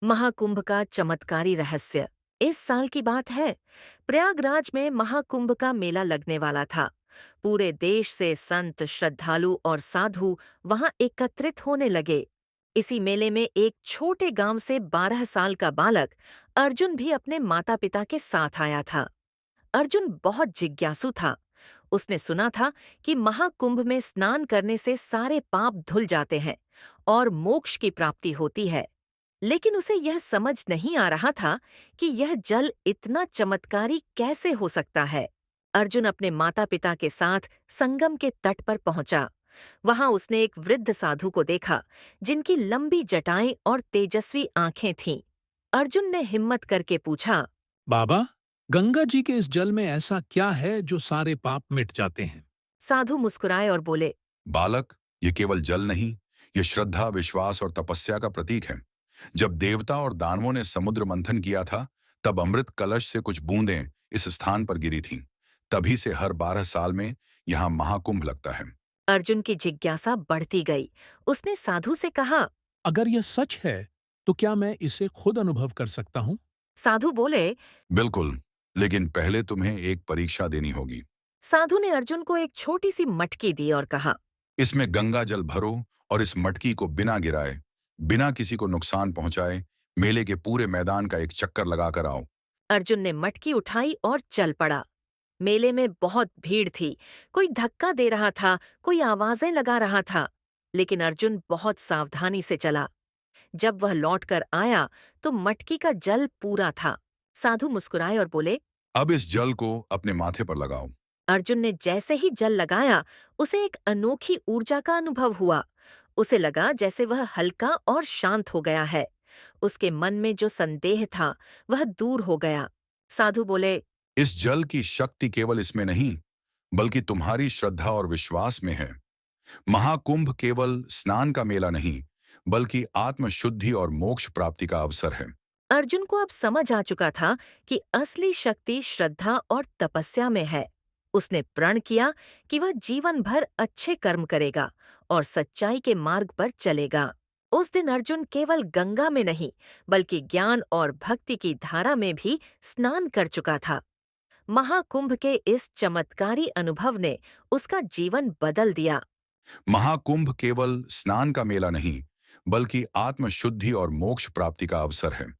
महाकुंभ का चमत्कारी रहस्य। इस साल की बात है। प्रयागराज में महाकुंभ का मेला लगने वाला था। पूरे देश से संत, श्रद्धालु और साधु वहां एकत्रित होने लगे। इसी मेले में एक छोटे गांव से 12 साल का बालक अर्जुन भी अपने माता पिता के साथ आया था। अर्जुन बहुत जिज्ञासु था। उसने सुना था कि महाकुंभ में स्नान करने से सारे पाप धुल जाते हैं और मोक्ष की प्राप्ति होती है। लेकिन उसे यह समझ नहीं आ रहा था कि यह जल इतना चमत्कारी कैसे हो सकता है। अर्जुन अपने माता पिता के साथ संगम के तट पर पहुंचा। वहां उसने एक वृद्ध साधु को देखा, जिनकी लंबी जटाएं और तेजस्वी आंखें थीं। अर्जुन ने हिम्मत करके पूछा, बाबा, गंगा जी के इस जल में ऐसा क्या है जो सारे पाप मिट जाते हैं? साधु मुस्कुराए और बोले, बालक, ये केवल जल नहीं, ये श्रद्धा, विश्वास और तपस्या का प्रतीक है। जब देवता और दानवों ने समुद्र मंथन किया था, तब अमृत कलश से कुछ बूंदें इस स्थान पर गिरी थीं। तभी से हर 12 साल में यहाँ महाकुंभ लगता है। अर्जुन की जिज्ञासा बढ़ती गई। उसने साधु से कहा। अगर यह सच है, तो क्या मैं इसे खुद अनुभव कर सकता हूँ? साधु बोले। बिल्कुल, लेकिन पहले तुम्हें एक परीक्षा देनी होगी। साधु ने अर्जुन को एक छोटी सी मटकी दी और कहा, इसमें गंगा जल भरो और इस मटकी को बिना गिराए, बिना किसी को नुकसान पहुंचाए, मेले के पूरे मैदान का एक चक्कर लगाकर आओ। अर्जुन ने मटकी उठाई और चल पड़ा। मेले में बहुत भीड़ थी। कोई धक्का दे रहा था, कोई आवाजें लगा रहा था। लेकिन अर्जुन बहुत सावधानी से चला। जब वह लौटकर आया तो मटकी का जल पूरा था। साधु मुस्कुराए और बोले। अब इस जल को अपने माथे पर लगाओ। अर्जुन ने जैसे ही जल लगाया, उसे एक अनोखी ऊर्जा का अनुभव हुआ। उसे लगा जैसे वह हल्का और शांत हो गया है। उसके मन में जो संदेह था, वह दूर हो गया। साधु बोले, इस जल की शक्ति केवल इसमें नहीं, बल्कि तुम्हारी श्रद्धा और विश्वास में है। महाकुंभ केवल स्नान का मेला नहीं, बल्कि आत्मशुद्धि और मोक्ष प्राप्ति का अवसर है। अर्जुन को अब समझ आ चुका था कि असली शक्ति श्रद्धा और तपस्या में है। उसने प्रण किया कि वह जीवन भर अच्छे कर्म करेगा और सच्चाई के मार्ग पर चलेगा। उस दिन अर्जुन केवल गंगा में नहीं, बल्कि ज्ञान और भक्ति की धारा में भी स्नान कर चुका था। महाकुंभ के इस चमत्कारी अनुभव ने उसका जीवन बदल दिया। महाकुंभ केवल स्नान का मेला नहीं, बल्कि आत्मशुद्धि और मोक्ष प्राप्ति का अवसर है।